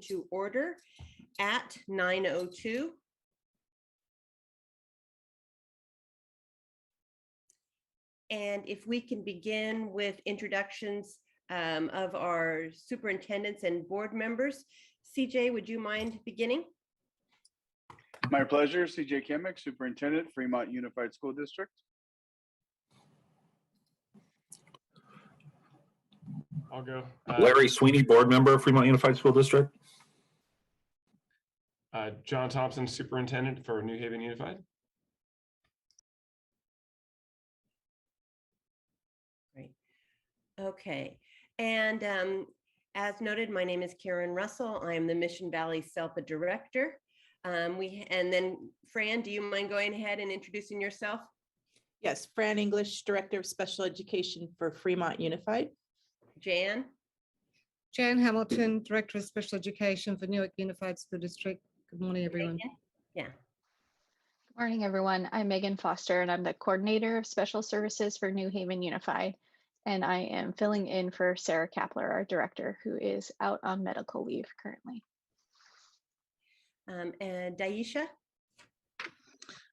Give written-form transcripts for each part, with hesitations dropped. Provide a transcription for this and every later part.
to order at 9:02. And if we can begin with introductions of our superintendents and board members. CJ, would you mind beginning? My pleasure. CJ Kimmick, Superintendent, Fremont Unified School District. I'll go. Larry Sweeney, board member, Fremont Unified School District. John Thompson, Superintendent for New Haven Unified. Great. Okay. And as noted, my name is Karen Russell. I am the Mission Valley SELPA Director. And then Fran, do you mind going ahead and introducing yourself? Yes, Fran English, Director of Special Education for Fremont Unified. Jan? Jan Hamilton, Director of Special Education for Newark Unified School District. Good morning, everyone. Megan? Yeah. Good morning, everyone. I'm Megan Foster, and I'm the Coordinator of Special Services for New Haven Unified. And I am filling in for Sarah Kapler, our Director, who is out on medical leave currently. And Daisha?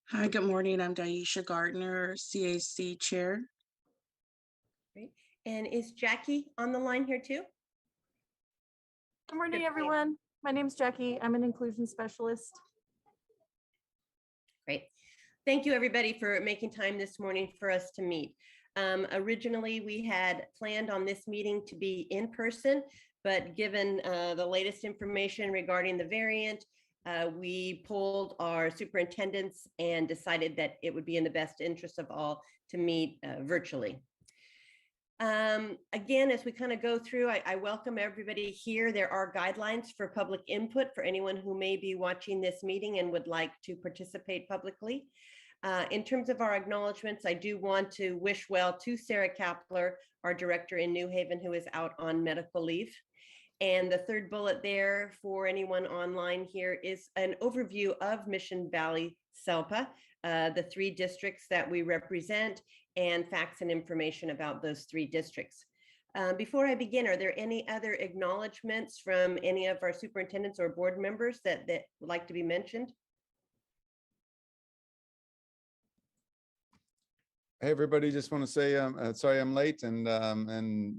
Hi, good morning. I'm Daisha Gardner, CAC Chair. Great. And is Jackie on the line here too? Good morning, Good. everyone. My name is Jackie. I'm an inclusion specialist. Great. Thank you, everybody, for making time this morning for us to meet. Originally, we had planned on this meeting to be in person, but given the latest information regarding the variant, we polled our superintendents and decided that it would be in the best interest of all to meet virtually. Again, as we kind of go through, I welcome everybody here. There are guidelines for public input for anyone who may be watching this meeting and would like to participate publicly. In terms of our acknowledgements, I do want to wish well to Sarah Kapler, our director in New Haven, who is out on medical leave. And the third bullet there for anyone online here is an overview of Mission Valley SELPA, the 3 districts that we represent, and facts and information about those 3 districts. Before I begin, are there any other acknowledgements from any of our superintendents or board members that would like to be mentioned? Hey, everybody, just want to say, sorry I'm late, and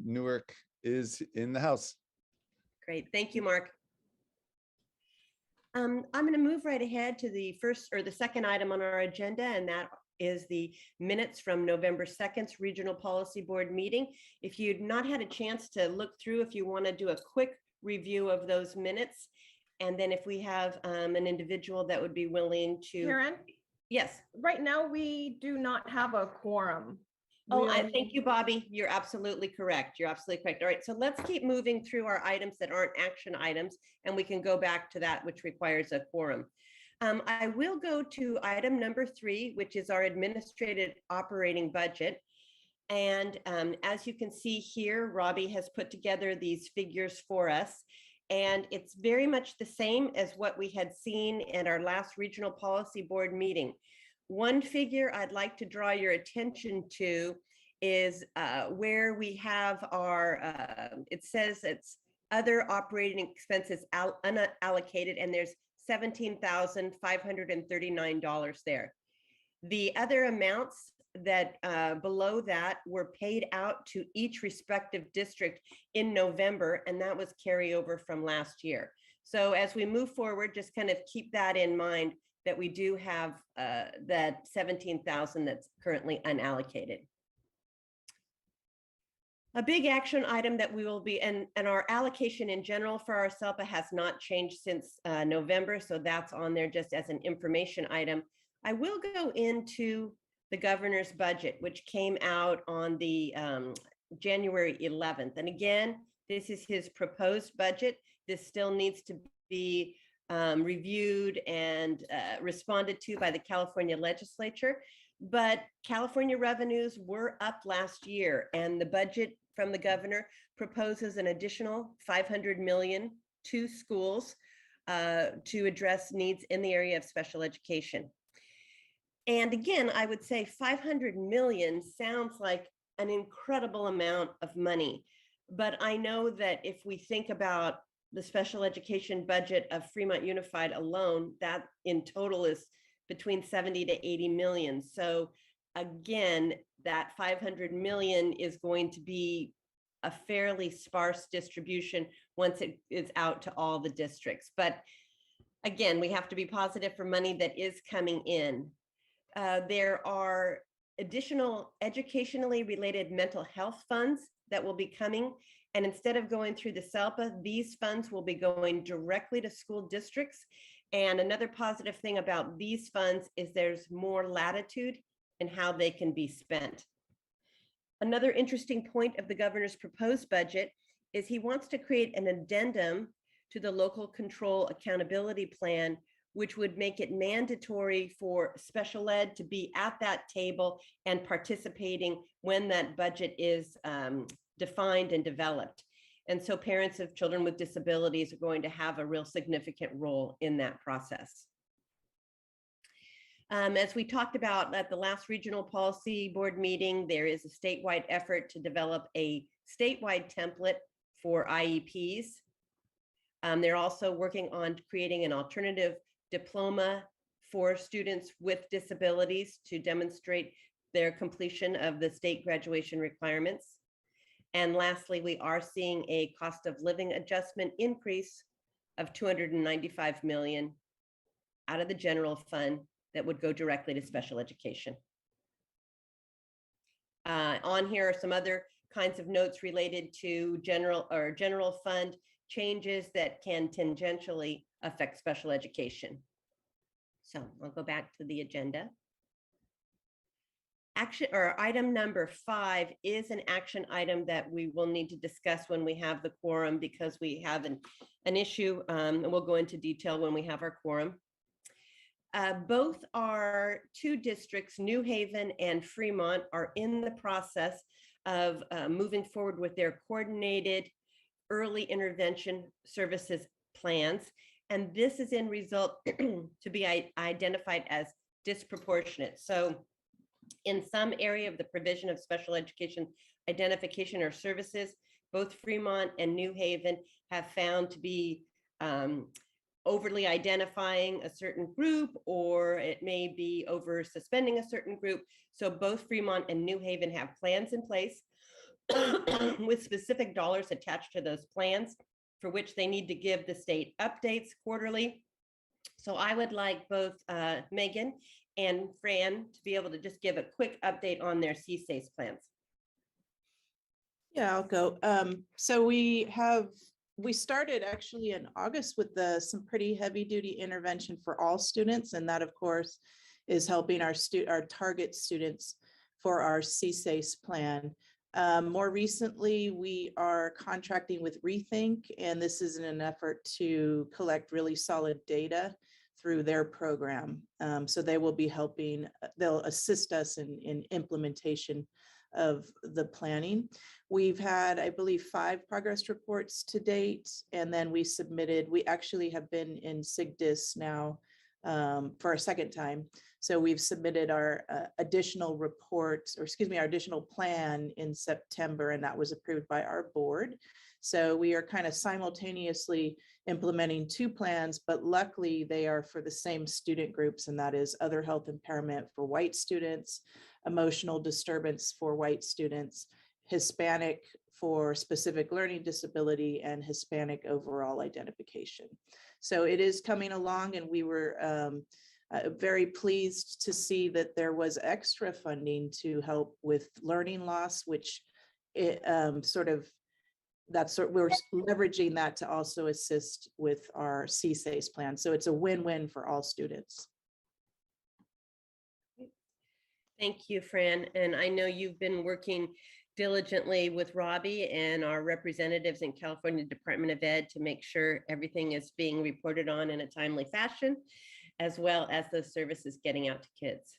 Newark is in the house. Great, thank you, Mark. I'm going to move right ahead to the first or the second item on our agenda, and that is the minutes from November 2nd's Regional Policy Board meeting. If you'd not had a chance to look through, if you want to do a quick review of those minutes, and then if we have an individual that would be willing to. Karen, Yes. right now we do not have a quorum. Oh, thank you, Bobby. You're absolutely correct. You're absolutely correct. All right, so let's keep moving through our items that aren't action items, and we can go back to that which requires a quorum. I will go to item number 3, which is our administrative operating budget. And as you can see here, Robbie has put together these figures for us. And it's very much the same as what we had seen at our last Regional Policy Board meeting. One figure I'd like to draw your attention to is where we have our, it says it's other operating expenses unallocated, and there's $17,539 there. The other amounts that below that were paid out to each respective district in November, and that was carryover from last year. So as we move forward, just kind of keep that in mind, that we do have that 17,000 that's currently unallocated. A big action item that we will be, and our allocation in general for our SELPA has not changed since November, so that's on there just as an information item. I will go into the governor's budget, which came out on the January 11th. And again, this is his proposed budget. This still needs to be reviewed and responded to by the California legislature. But California revenues were up last year, and the budget from the governor proposes an additional $500 million to schools to address needs in the area of special education. And again, I would say 500 million sounds like an incredible amount of money. But I know that if we think about the special education budget of Fremont Unified alone, that in total is between 70 to 80 million. So again, that 500 million is going to be a fairly sparse distribution once it is out to all the districts. But again, we have to be positive for money that is coming in. There are additional educationally related mental health funds that will be coming. And instead of going through the SELPA, these funds will be going directly to school districts. And another positive thing about these funds is there's more latitude in how they can be spent. Another interesting point of the governor's proposed budget is he wants to create an addendum to the local control accountability plan, which would make it mandatory for special ed to be at that table and participating when that budget is defined and developed. And so parents of children with disabilities are going to have a real significant role in that process. As we talked about at the last regional policy board meeting, there is a statewide effort to develop a statewide template for IEPs. They're also working on creating an alternative diploma for students with disabilities to demonstrate their completion of the state graduation requirements. And lastly, we are seeing a cost of living adjustment increase of 295 million out of the general fund that would go directly to special education. On here are some other kinds of notes related to general fund changes that can tangentially affect special education. So I'll go back to the agenda. Action or item number 5 is an action item that we will need to discuss when we have the quorum, because we have an issue, and we'll go into detail when we have our quorum. Both our 2 districts, New Haven and Fremont, are in the process of moving forward with their coordinated early intervention services plans. And this is in result to be identified as disproportionate. So in some area of the provision of special education identification or services, both Fremont and New Haven have found to be overly identifying a certain group, or it may be over suspending a certain group. So both Fremont and New Haven have plans in place with specific dollars attached to those plans for which they need to give the state updates quarterly. So I would like both Megan and Fran to be able to just give a quick update on their CSACE plans. Yeah, I'll go. So we started actually in August with some pretty heavy duty intervention for all students. And that of course is helping our target students for our CSACE plan. More recently, we are contracting with Rethink, and this is in an effort to collect really solid data through their program. So they will be helping, they'll assist us in implementation of the planning. We've had, I believe, 5 progress reports to date, and then we actually have been in Cdac now for a second time. So we've submitted our additional report, or excuse me, our additional plan in September, and that was approved by our board. So we are kind of simultaneously implementing 2 plans, but luckily they are for the same student groups, and that is other health impairment for white students, emotional disturbance for white students, Hispanic for specific learning disability, and Hispanic overall identification. So it is coming along, and we were very pleased to see that there was extra funding to help with learning loss, which we're leveraging that to also assist with our CSACE plan. So it's a win-win for all students. Thank you, Fran. And I know you've been working diligently with Robbie and our representatives in California Department of Ed to make sure everything is being reported on in a timely fashion, as well as those services getting out to kids.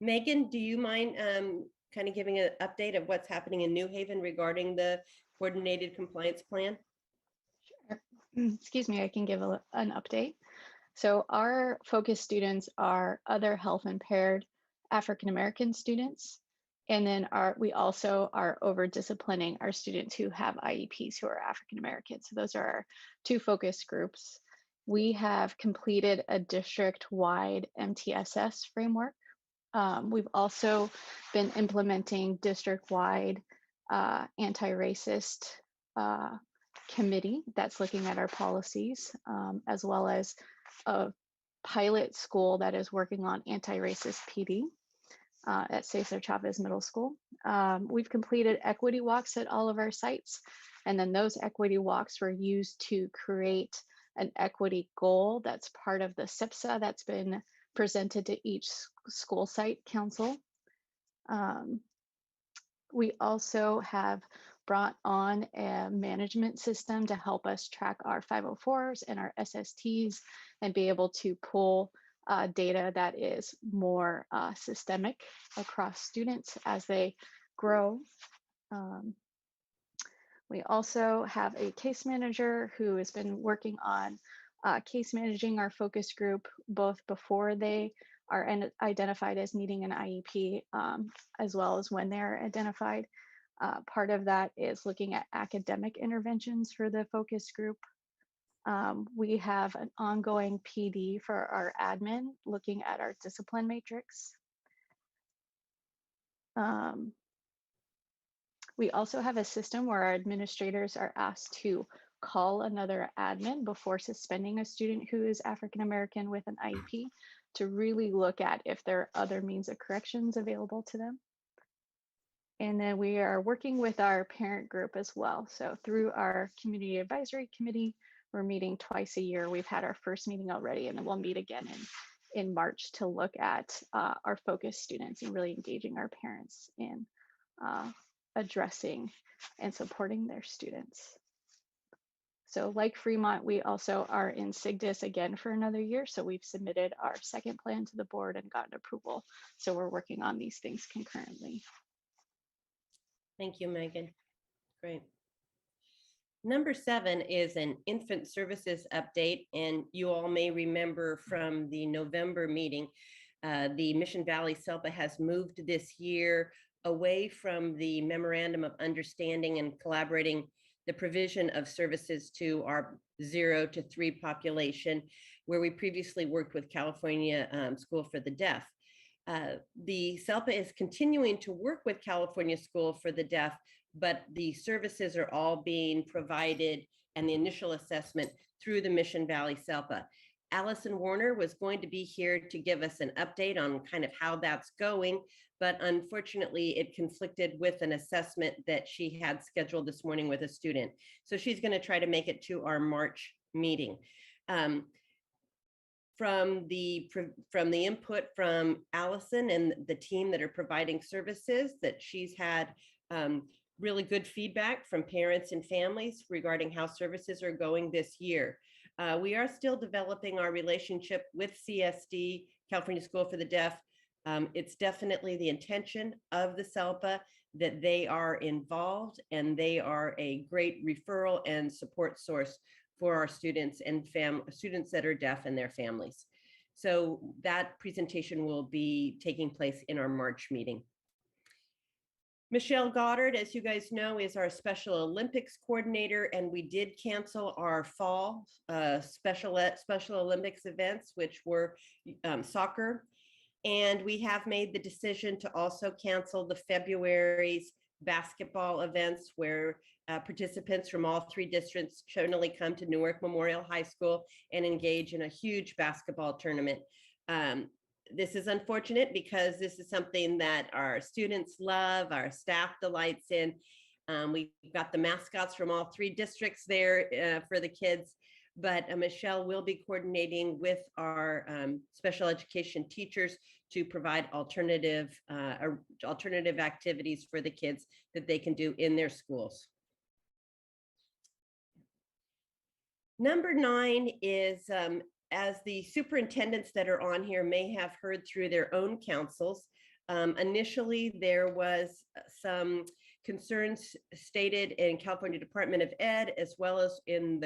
Megan, do you mind kind of giving an update of what's happening in New Haven regarding the coordinated compliance plan? Sure. Excuse me, I can give an update. So our focus students are other health impaired African American students. And then we also are over disciplining our students who have IEPs who are African American. So those are our two focus groups. We have completed a district-wide MTSS framework. We've also been implementing district-wide anti-racist committee that's looking at our policies, as well as a pilot school that is working on anti-racist PD at Cesar Chavez Middle School. We've completed equity walks at all of our sites, and then those equity walks were used to create an equity goal that's part of the SIPSA that's been presented to each school site council. We also have brought on a management system to help us track our 504s and our SSTs and be able to pull data that is more systemic across students as they grow. We also have a case manager who has been working on case managing our focus group, both before they are identified as needing an IEP, as well as when they're identified. Part of that is looking at academic interventions for the focus group. We have an ongoing PD for our admin, looking at our discipline matrix. We also have a system where our administrators are asked to call another admin before suspending a student who is African American with an IEP to really look at if there are other means of corrections available to them. And then we are working with our parent group as well. So through our community advisory committee, we're meeting twice a year. We've had our first meeting already, and then we'll meet again in March to look at our focus students and really engaging our parents in addressing and supporting their students. So like Fremont, we also are in SIGDIS again for another year. So we've submitted our second plan to the board and gotten approval. So we're working on these things concurrently. Thank you, Megan. Great. Number 7 is an infant services update. And you all may remember from the November meeting, the Mission Valley SELPA has moved this year away from the memorandum of understanding and collaborating the provision of services to our 0 to 3 population, where we previously worked with California School for the Deaf. The SELPA is continuing to work with California School for the Deaf, but the services are all being provided and the initial assessment through the Mission Valley SELPA. Allison Warner was going to be here to give us an update on kind of how that's going, but unfortunately it conflicted with an assessment that she had scheduled this morning with a student. So she's going to try to make it to our March meeting. From the input from Allison and the team that are providing services, that she's had really good feedback from parents and families regarding how services are going this year. We are still developing our relationship with CSD, California School for the Deaf. It's definitely the intention of the SELPA that they are involved, and they are a great referral and support source for our students and students that are deaf and their families. So that presentation will be taking place in our March meeting. Michelle Goddard, as you guys know, is our Special Olympics coordinator, and we did cancel our fall Special Olympics events, which were soccer. And we have made the decision to also cancel the February's basketball events, where participants from all 3 districts generally come to Newark Memorial High School and engage in a huge basketball tournament. This is unfortunate because this is something that our students love, our staff delights in. We've got the mascots from all 3 districts there for the kids, but Michelle will be coordinating with our special education teachers to provide alternative activities for the kids that they can do in their schools. Number 9 is, as the superintendents that are on here may have heard through their own councils, initially there was some concerns stated in California Department of Ed, as well as in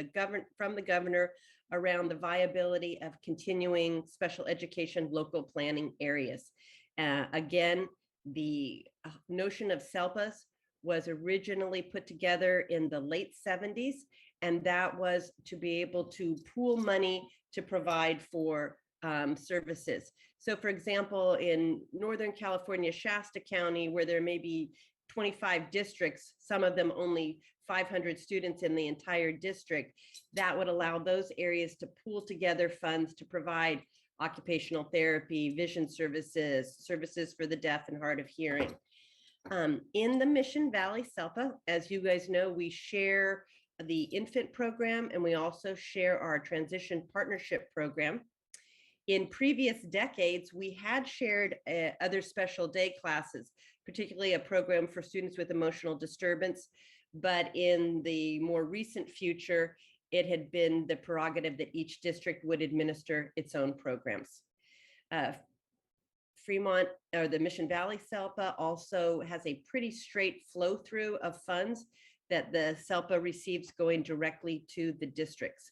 from the governor, around the viability of continuing special education local planning areas. Again, The notion of SELPAs was originally put together in the late 70s, and that was to be able to pool money to provide for services. So for example, in Northern California, Shasta County, where there may be 25 districts, some of them only 500 students in the entire district, that would allow those areas to pool together funds to provide occupational therapy, vision services, services for the deaf and hard of hearing. In the Mission Valley SELPA, as you guys know, we share the infant program and we also share our transition partnership program. In previous decades, we had shared other special day classes, particularly a program for students with emotional disturbance. But in the more recent future, it had been the prerogative that each district would administer its own programs. Fremont, or the Mission Valley SELPA, also has a pretty straight flow through of funds that the SELPA receives going directly to the districts.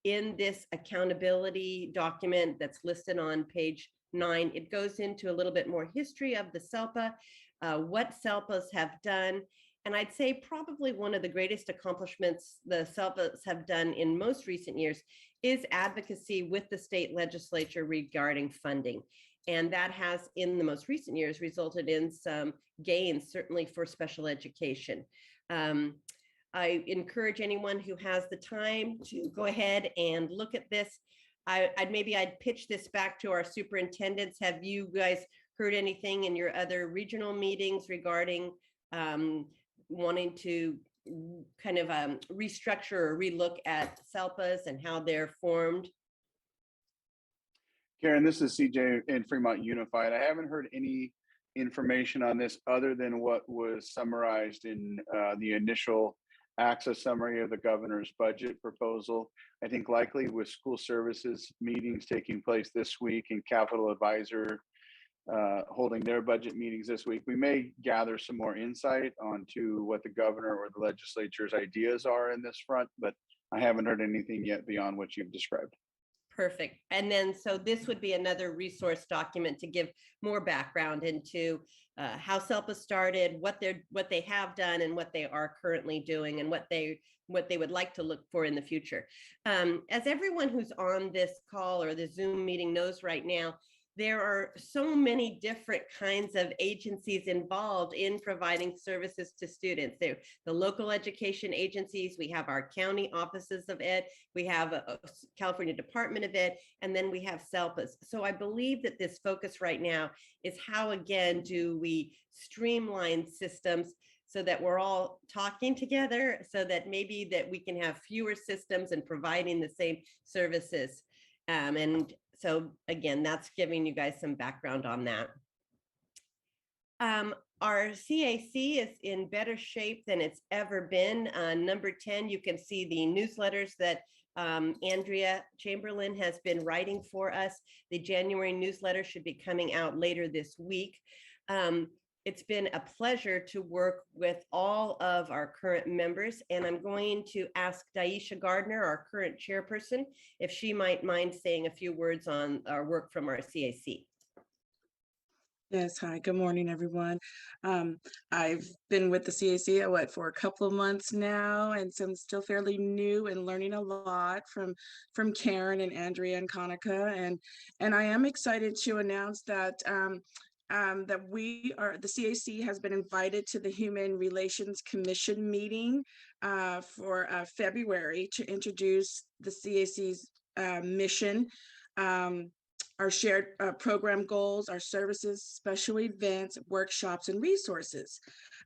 In this accountability document that's listed on page 9, it goes into a little bit more history of the SELPA, what SELPAs have done. And I'd say probably one of the greatest accomplishments the SELPAs have done in most recent years is advocacy with the state legislature regarding funding. And that has, in the most recent years, resulted in some gains, certainly for special education. I encourage anyone who has the time to go ahead and look at this. I'd pitch this back to our superintendents. Have you guys heard anything in your other regional meetings regarding wanting to kind of restructure or relook at SELPAs and how they're formed? Karen, this is CJ in Fremont Unified. I haven't heard any information on this other than what was summarized in the initial access summary of the governor's budget proposal. I think likely with school services meetings taking place this week and Capital Advisor holding their budget meetings this week, we may gather some more insight onto what the governor or the legislature's ideas are in this front, but I haven't heard anything yet beyond what you've described. Perfect. And then, so this would be another resource document to give more background into how SELPA started, what they have done, and what they are currently doing, and what they would like to look for in the future. As everyone who's on this call or the Zoom meeting knows right now, there are so many different kinds of agencies involved in providing services to students. They're the local education agencies, we have our county offices of ed, we have a California Department of Ed, and then we have SELPAs. So I believe that this focus right now is how, again, do we streamline systems so that we're all talking together, so that maybe that we can have fewer systems and providing the same services. And so again, that's giving you guys some background on that. Our CAC is in better shape than it's ever been. Number 10, you can see the newsletters that Andrea Chamberlain has been writing for us. The January newsletter should be coming out later this week. It's been a pleasure to work with all of our current members, and I'm going to ask Daisha Gardner, our current chairperson, if she might mind saying a few words on our work from our CAC. Yes, hi, good morning, everyone. I've been with the CAC for a couple of months now, and so I'm still fairly new and learning a lot from Karen and Andrea and Kanika, and I am excited to announce that that the CAC has been invited to the Human Relations Commission meeting for February to introduce the CAC's mission, our shared program goals, our services, special events, workshops, and resources.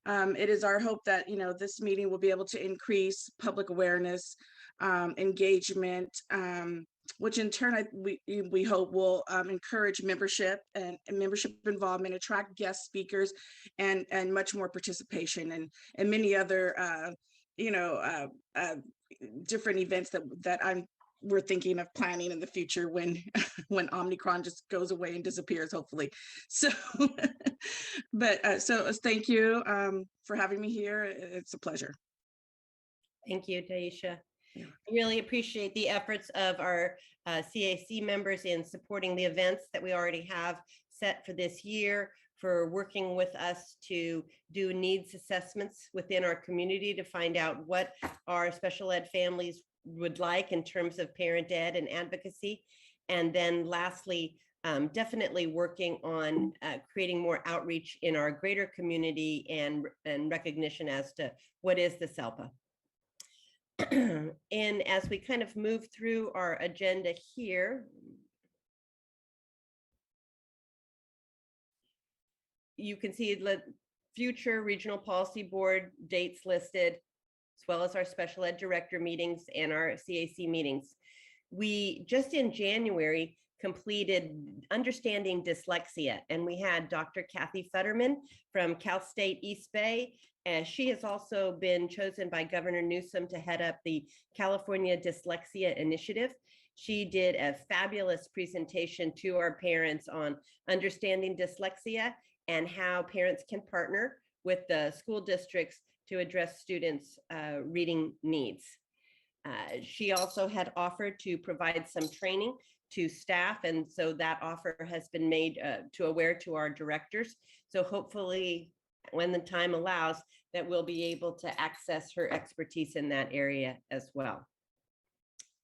It is our hope that this meeting will be able to increase public awareness, engagement, which in turn we hope will encourage membership and membership involvement, attract guest speakers, and much more participation, and many other different events that we're thinking of planning in the future when Omicron just goes away and disappears, hopefully. So, so thank you for having me here. It's a pleasure. Thank you, Daisha. Yeah. I really appreciate the efforts of our CAC members in supporting the events that we already have set for this year, for working with us to do needs assessments within our community to find out what our special ed families would like in terms of parent ed and advocacy. And then lastly, definitely working on creating more outreach in our greater community and recognition as to what is the SELPA. And as we kind of move through our agenda here, you can see the future regional policy board dates listed, as well as our special ed director meetings and our CAC meetings. We just in January completed Understanding Dyslexia, and we had Dr. Kathy Futterman from Cal State East Bay. And she has also been chosen by Governor Newsom to head up the California Dyslexia Initiative. She did a fabulous presentation to our parents on understanding dyslexia and how parents can partner with the school districts to address students' reading needs. She also had offered to provide some training to staff, and so that offer has been made aware to our directors. So hopefully, when the time allows, that we'll be able to access her expertise in that area as well.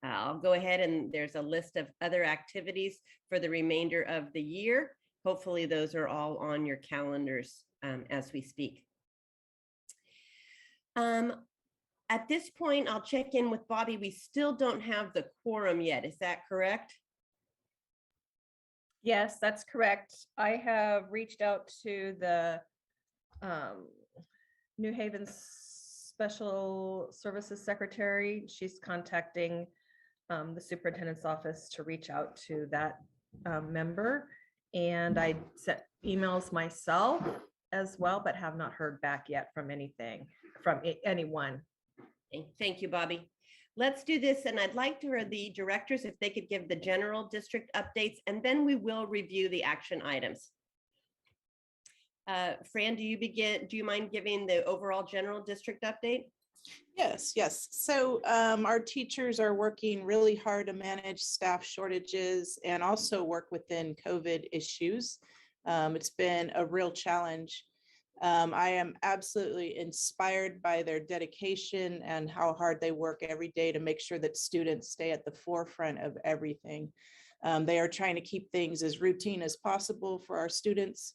I'll go ahead, and there's a list of other activities for the remainder of the year. Hopefully those are all on your calendars as we speak. At this point, I'll check in with Bobby. We still don't have the quorum yet. Is that correct? Yes, that's correct. I have reached out to the New Haven Special Services Secretary. She's contacting the superintendent's office to reach out to that member. And I sent emails myself as well, but have not heard back yet from anyone. Thank you, Bobby. Let's do this. And I'd like for the directors, if they could give the general district updates, and then we will review the action items. Fran, do you mind giving the overall general district update? Yes. So our teachers are working really hard to manage staff shortages and also work within COVID issues. It's been a real challenge. I am absolutely inspired by their dedication and how hard they work every day to make sure that students stay at the forefront of everything. They are trying to keep things as routine as possible for our students.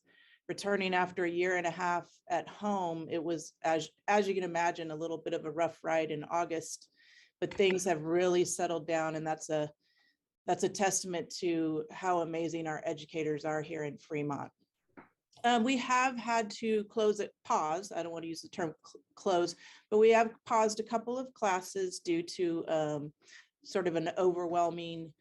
Returning after a year and a half at home, it was, as you can imagine, a little bit of a rough ride in August, but things have really settled down, and that's a testament to how amazing our educators are here in Fremont. We have had to pause. I don't want to use the term close, but we have paused a couple of classes due to sort of an overwhelming,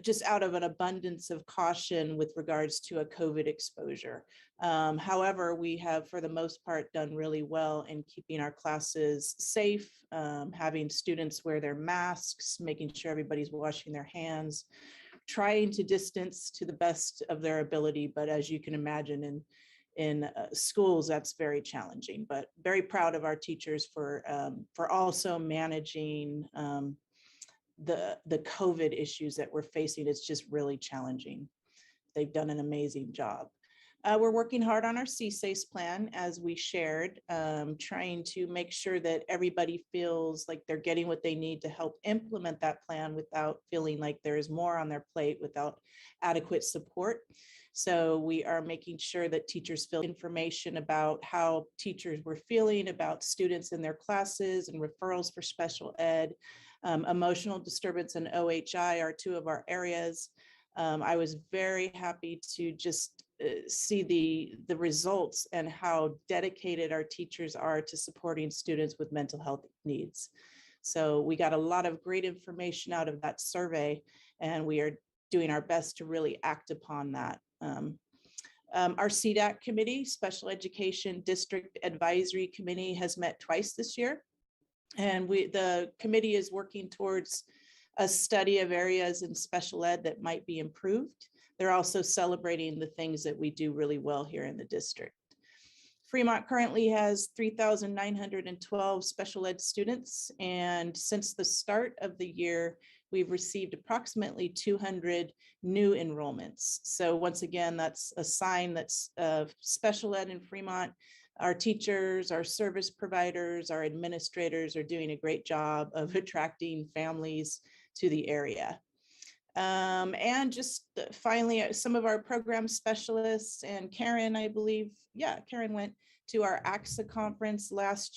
just out of an abundance of caution with regards to a COVID exposure. However, we have, for the most part, done really well in keeping our classes safe, having students wear their masks, making sure everybody's washing their hands, trying to distance to the best of their ability. But as you can imagine, in schools, that's very challenging. But very proud of our teachers for also managing the COVID issues that we're facing. It's just really challenging. They've done an amazing job. We're working hard on our CSACE plan, as we shared, trying to make sure that everybody feels like they're getting what they need to help implement that plan without feeling like there is more on their plate without adequate support. So we are making sure that teachers feel information about how teachers were feeling about students in their classes and referrals for special ed. Emotional disturbance and OHI are two of our areas. I was very happy to just see the results and how dedicated our teachers are to supporting students with mental health needs. So we got a lot of great information out of that survey, and we are doing our best to really act upon that. Our Cdac committee, Special Education District Advisory Committee, has met twice this year. And the committee is working towards a study of areas in special ed that might be improved. They're also celebrating the things that we do really well here in the district. Fremont currently has 3,912 special ed students, and since the start of the year, we've received approximately 200 new enrollments. So once again, that's a sign that's special ed in Fremont. Our teachers, our service providers, our administrators are doing a great job of attracting families to the area. And just finally, some of our program specialists and Karen, I believe, yeah, Karen went to our AXA conference last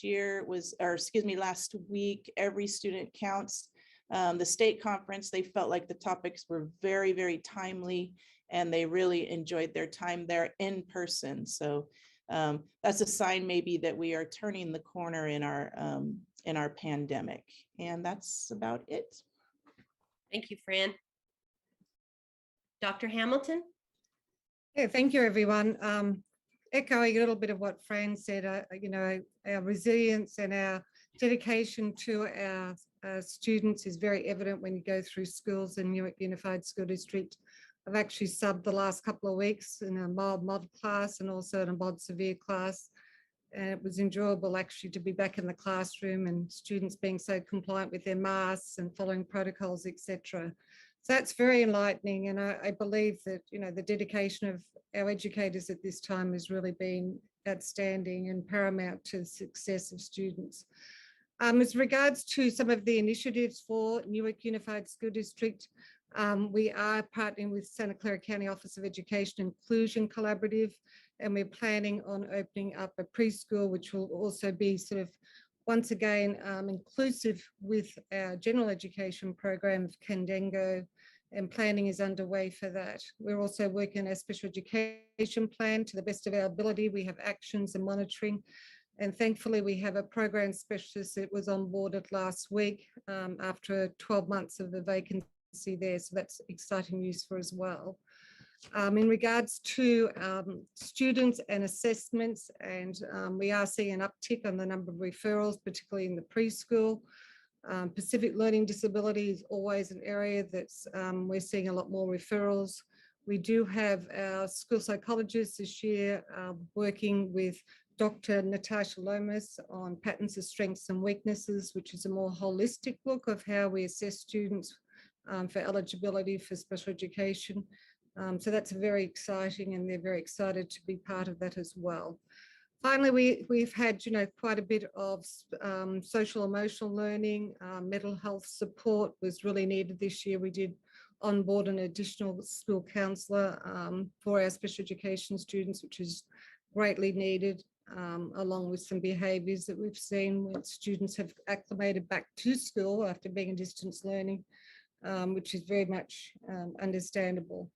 week. Every student counts. The state conference, they felt like the topics were very, very timely, and they really enjoyed their time there in person. So that's a sign maybe that we are turning the corner in our pandemic. And that's about it. Thank you, Fran. Dr. Hamilton? Yeah, thank you, everyone. Echoing a little bit of what Fran said, our resilience and our dedication to our students is very evident when you go through schools in Newark Unified School District. I've actually subbed the last couple of weeks in a mild mod class and also in a mod severe class. And it was enjoyable actually to be back in the classroom and students being so compliant with their masks and following protocols, etc. So that's very enlightening. And I believe that, the dedication of our educators at this time has really been outstanding and paramount to the success of students. As regards to some of the initiatives for Newark Unified School District, we are partnering with Santa Clara County Office of Education Inclusion Collaborative, and we're planning on opening up a preschool, which will also be sort of, once again, inclusive with our general education program of Candango, and planning is underway for that. We're also working on our special education plan to the best of our ability. We have actions and monitoring. And thankfully, we have a program specialist that was onboarded last week after 12 months of the vacancy there. So that's exciting news for as well. In regards to students and assessments, and we are seeing an uptick on the number of referrals, particularly in the preschool. Pacific learning disability is always an area that's we're seeing a lot more referrals. We do have our school psychologists this year working with Dr. Natasha Lomas on patterns of strengths and weaknesses, which is a more holistic look of how we assess students for eligibility for special education. So that's very exciting, and they're very excited to be part of that as well. Finally, we've had, quite a bit of social emotional learning. Mental health support was really needed this year. We did onboard an additional school counsellor for our special education students, which is greatly needed, along with some behaviours that we've seen when students have acclimated back to school after being in distance learning, which is very much understandable.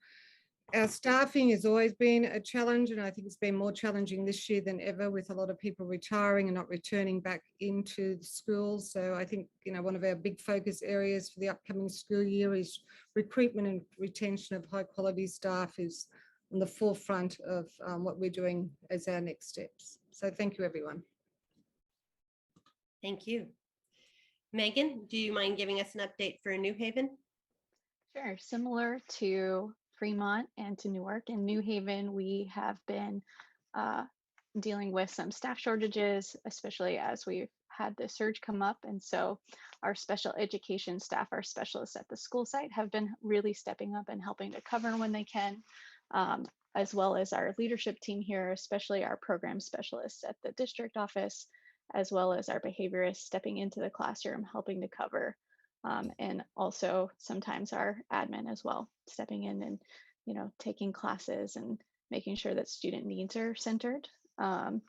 Our staffing has always been a challenge, and I think it's been more challenging this year than ever, with a lot of people retiring and not returning back into the schools. So I think, one of our big focus areas for the upcoming school year is recruitment and retention of high quality staff is on the forefront of what we're doing as our next steps. So thank you, everyone. Thank you. Megan, do you mind giving us an update for New Haven? Sure. Similar to Fremont and to Newark. In New Haven, we have been dealing with some staff shortages, especially as we've had the surge come up. And so our special education staff, our specialists at the school site, have been really stepping up and helping to cover when they can, as well as our leadership team here, especially our program specialists at the district office, as well as our behaviorists stepping into the classroom, helping to cover. And also sometimes our admin as well, stepping in and, taking classes and making sure that student needs are centered. And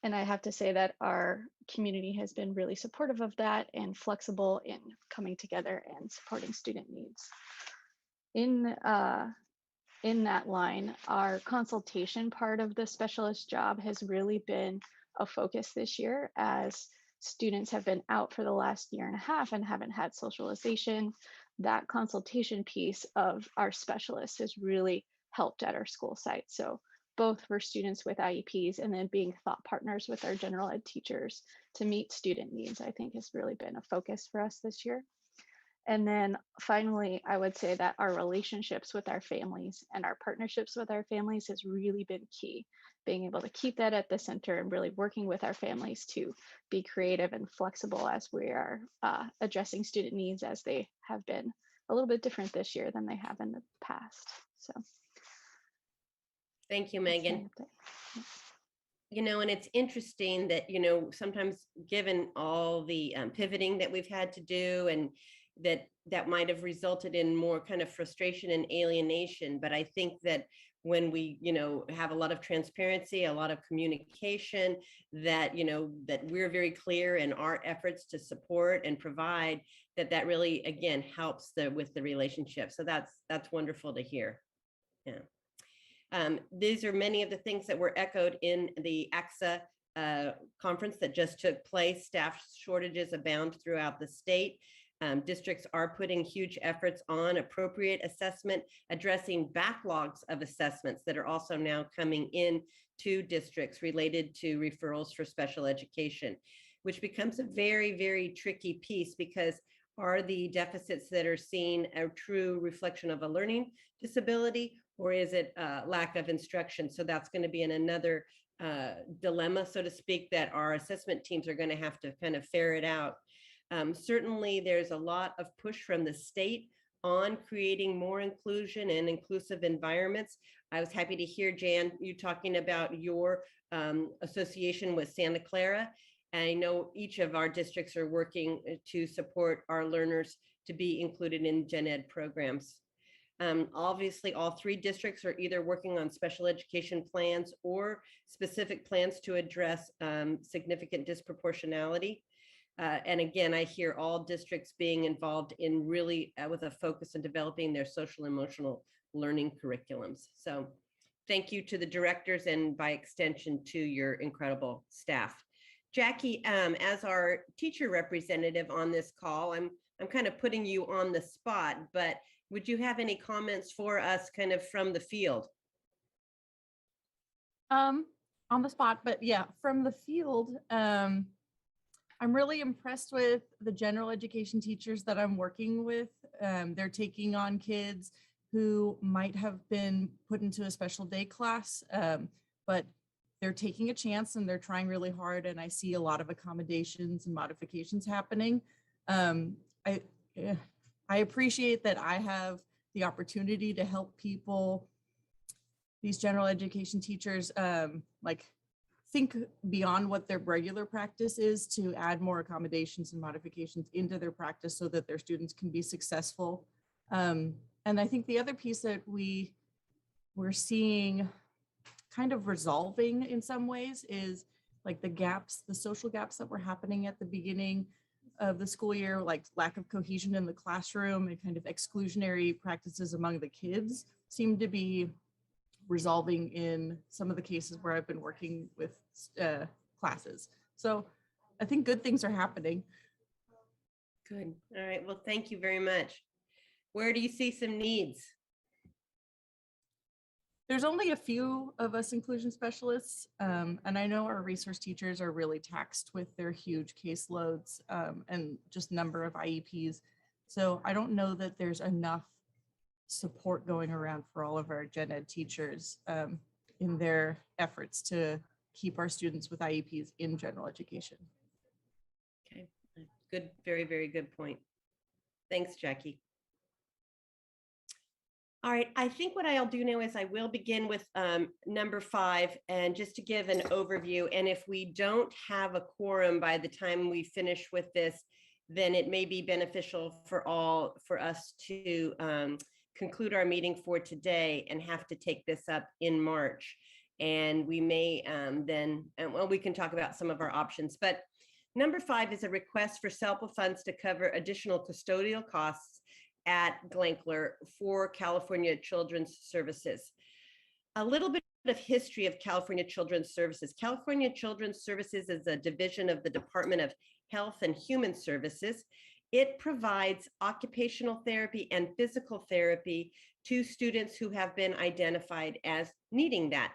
I have to say that our community has been really supportive of that and flexible in coming together and supporting student needs. In that line, our consultation part of the specialist job has really been a focus this year, as students have been out for the last year and a half and haven't had socialization. That consultation piece of our specialists has really helped at our school site. So both for students with IEPs and then being thought partners with our general ed teachers to meet student needs, I think has really been a focus for us this year. And then finally, I would say that our relationships with our families and our partnerships with our families has really been key. Being able to keep that at the center and really working with our families to be creative and flexible as we are addressing student needs, as they have been a little bit different this year than they have in the past. So Thank you, that's my Megan. update. You know, and it's interesting that, sometimes given all the pivoting that we've had to do, and that might have resulted in more kind of frustration and alienation. But I think that when we, have a lot of transparency, a lot of communication, that, that we're very clear in our efforts to support and provide, that really, again, helps with the relationship. So that's wonderful to hear. Yeah. These are many of the things that were echoed in the AXA conference that just took place. Staff shortages abound throughout the state. Districts are putting huge efforts on appropriate assessment, addressing backlogs of assessments that are also now coming in to districts related to referrals for special education, which becomes a very, very tricky piece, because are the deficits that are seen a true reflection of a learning disability, or is it lack of instruction? So that's going to be another dilemma, so to speak, that our assessment teams are going to have to kind of ferret out. Certainly, there's a lot of push from the state on creating more inclusion and inclusive environments. I was happy to hear, Jan, you talking about your association with Santa Clara. And I know each of our districts are working to support our learners to be included in gen ed programs. Obviously, all 3 districts are either working on special education plans or specific plans to address significant disproportionality. And again, I hear all districts being involved in really with a focus on developing their social emotional learning curriculums. So thank you to the directors, and by extension to your incredible staff. Jackie, as our teacher representative on this call, I'm kind of putting you on the spot, but would you have any comments for us kind of from the field? On the spot, but yeah, from the field, I'm really impressed with the general education teachers that I'm working with. They're taking on kids who might have been put into a special day class, but they're taking a chance and they're trying really hard. And I see a lot of accommodations and modifications happening. I appreciate that I have the opportunity to help people, these general education teachers, like think beyond what their regular practice is, to add more accommodations and modifications into their practice so that their students can be successful. And I think the other piece that we're seeing kind of resolving in some ways is like the gaps, the social gaps that were happening at the beginning of the school year, like lack of cohesion in the classroom and kind of exclusionary practices among the kids, seem to be resolving in some of the cases where I've been working with classes. So I think good things are happening. Good. All right. Well, thank you very much. Where do you see some needs? There's only a few of us inclusion specialists, and I know our resource teachers are really taxed with their huge caseloads and just number of IEPs. So I don't know that there's enough support going around for all of our gen ed teachers in their efforts to keep our students with IEPs in general education. Okay, good, very, very good point. Thanks, Jackie. All right, I think what I'll do now is I will begin with number 5, and just to give an overview. And if we don't have a quorum by the time we finish with this, then it may be beneficial for us to conclude our meeting for today and have to take this up in March. And we may well, we can talk about some of our options. But number 5 is a request for SELPA funds to cover additional custodial costs at Glankler for California Children's Services. A little bit of history of California Children's Services. California Children's Services is a division of the Department of Health and Human Services. It provides occupational therapy and physical therapy to students who have been identified as needing that.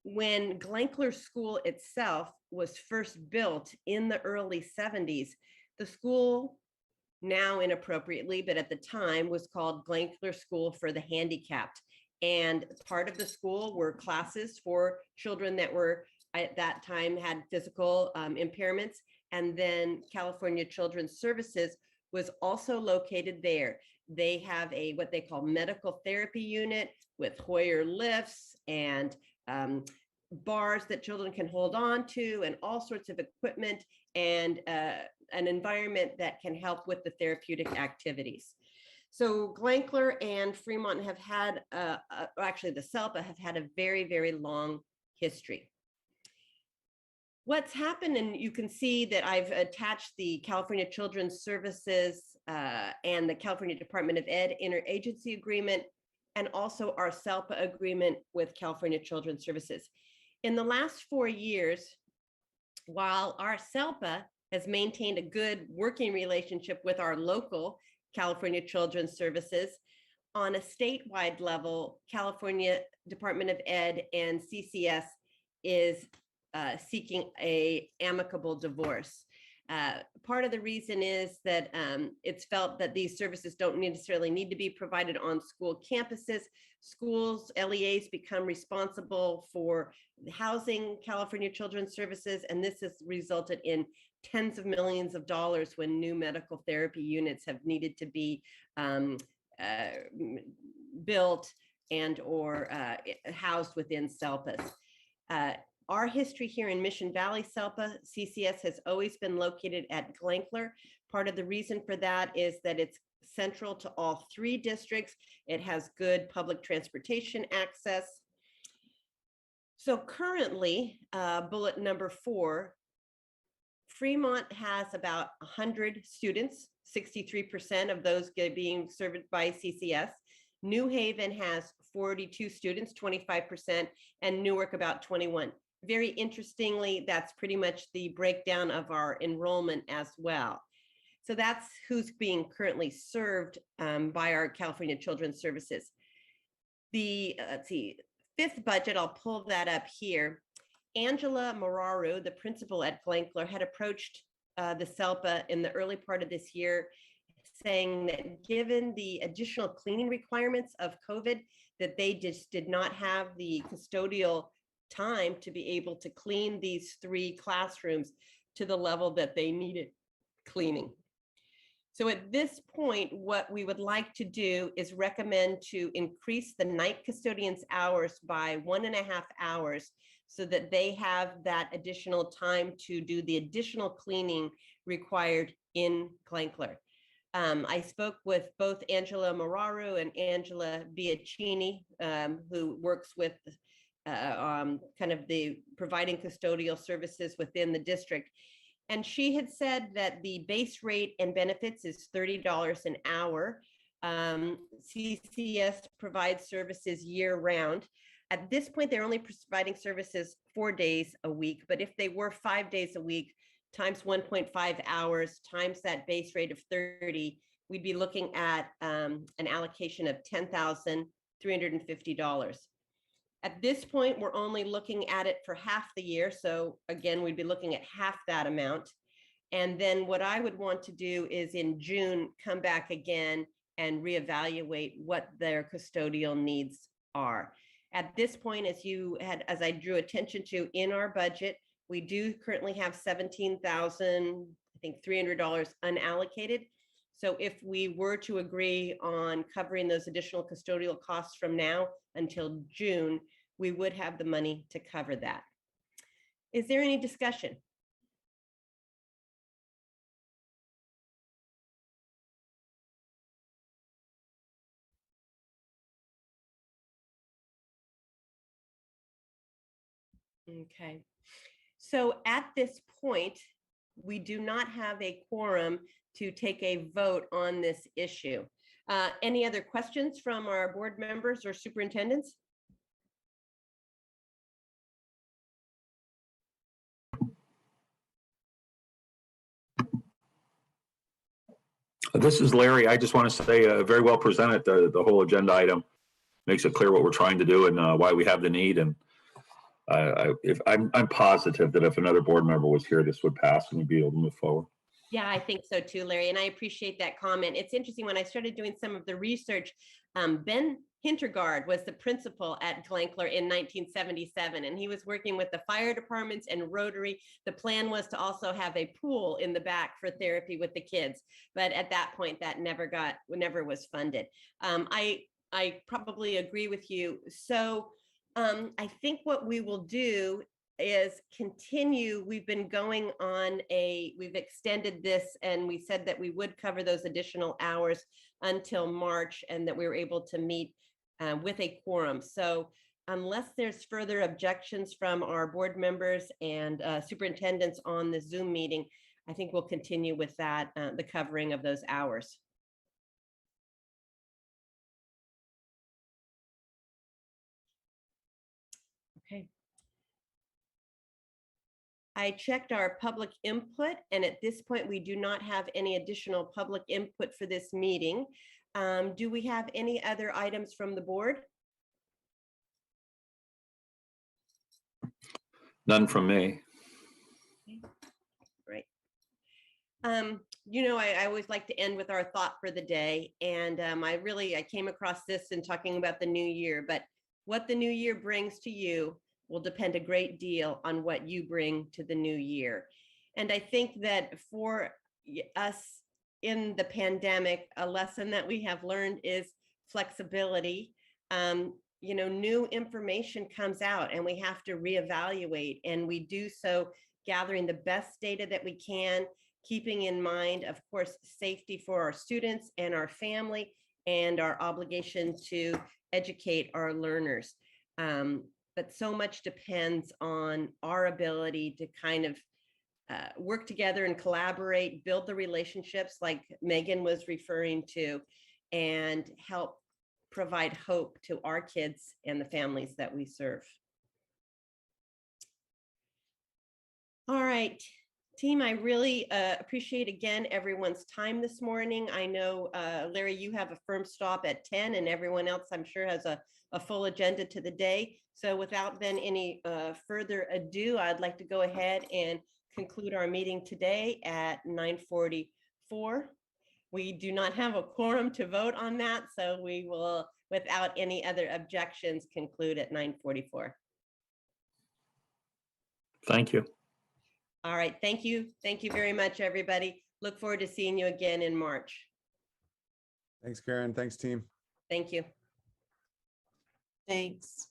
When Glankler School itself was first built in the early 70s, the school now inappropriately, but at the time was called Glankler School for the Handicapped. And part of the school were classes for children that were at that time had physical impairments. And then California Children's Services was also located there. They have a what they call medical therapy unit with Hoyer lifts and bars that children can hold on to and all sorts of equipment and an environment that can help with the therapeutic activities. So Glankler and Fremont have had, actually the SELPA have had a very, very long history. What's happened, and you can see that I've attached the California Children's Services and the California Department of Ed interagency agreement, and also our SELPA agreement with California Children's Services. In the last 4 years, while our SELPA has maintained a good working relationship with our local California Children's Services, on a statewide level, California Department of Ed and CCS is seeking an amicable divorce. Part of the reason is that it's felt that these services don't necessarily need to be provided on school campuses. Schools, LEAs become responsible for housing California Children's Services, and this has resulted in tens of millions of dollars when new medical therapy units have needed to be built and or housed within SELPAs. Our history here in Mission Valley SELPA, CCS has always been located at Glankler. Part of the reason for that is that it's central to all 3 districts. It has good public transportation access. So currently, bullet number 4, Fremont has about 100 students, 63% of those being served by CCS. New Haven has 42 students, 25%, and Newark about 21. Very interestingly, that's pretty much the breakdown of our enrollment as well. So that's who's being currently served by our California Children's Services. The, let's see, 5th budget, I'll pull that up here. Angela Moraru, the principal at Glankler, had approached the SELPA in the early part of this year, saying that given the additional cleaning requirements of COVID, that they just did not have the custodial time to be able to clean these 3 classrooms to the level that they needed cleaning. So at this point, what we would like to do is recommend to increase the night custodians' hours by 1.5 hours so that they have that additional time to do the additional cleaning required in Glankler. I spoke with both Angela Moraru and Angela Biacchini, who works with kind of the providing custodial services within the district. And she had said that the base rate and benefits is $30 an hour. CCS provides services year round. At this point, they're only providing services 4 days a week, but if they were 5 days a week, times 1.5 hours, times that base rate of 30, we'd be looking at an allocation of $10,350. At this point, we're only looking at it for half the year. So again, we'd be looking at half that amount. And then what I would want to do is in June, come back again and reevaluate what their custodial needs are. At this point, as I drew attention to in our budget, we do currently have $17,300 unallocated. So if we were to agree on covering those additional custodial costs from now until June, we would have the money to cover that. Is there any discussion? Okay. So at this point, we do not have a quorum to take a vote on this issue. Any other questions from our board members or superintendents? This is Larry. I just want to say very well presented, the whole agenda item. Makes it clear what we're trying to do and why we have the need. And I'm positive that if another board member was here, this would pass and we'd be able to move forward. Yeah, I think so too, Larry. And I appreciate that comment. It's interesting, when I started doing some of the research, Ben Hintergard was the principal at Glankler in 1977, and he was working with the fire departments and Rotary. The plan was to also have a pool in the back for therapy with the kids. But at that point, that never was funded. I probably agree with you. So I think what we will do is continue. We've been going on we've extended this, and we said that we would cover those additional hours until March, and that we were able to meet with a quorum. So unless there's further objections from our board members and superintendents on the Zoom meeting, I think we'll continue with that, the covering of those hours. Okay. I checked our public input, and at this point, we do not have any additional public input for this meeting. Do we have any other items from the board? None from me. Great. I always like to end with our thought for the day. And I came across this in talking about the new year, but what the new year brings to you will depend a great deal on what you bring to the new year. And I think that for us in the pandemic, a lesson that we have learned is flexibility. New information comes out and we have to reevaluate, and we do so gathering the best data that we can, keeping in mind, of course, safety for our students and our family, and our obligation to educate our learners. But so much depends on our ability to kind of work together and collaborate, build the relationships like Megan was referring to, and help provide hope to our kids and the families that we serve. All right, team, I really appreciate again everyone's time this morning. I know, Larry, you have a firm stop at 10, and everyone else, I'm sure, has a full agenda to the day. So without then any further ado, I'd like to go ahead and conclude our meeting today at 9:44. We do not have a quorum to vote on that, so we will, without any other objections, conclude at 9:44. Thank you. All right, thank you. Thank you very much, everybody. Look forward to seeing you again in March. Thanks, Karen. Thanks, team. Thank you. Thanks.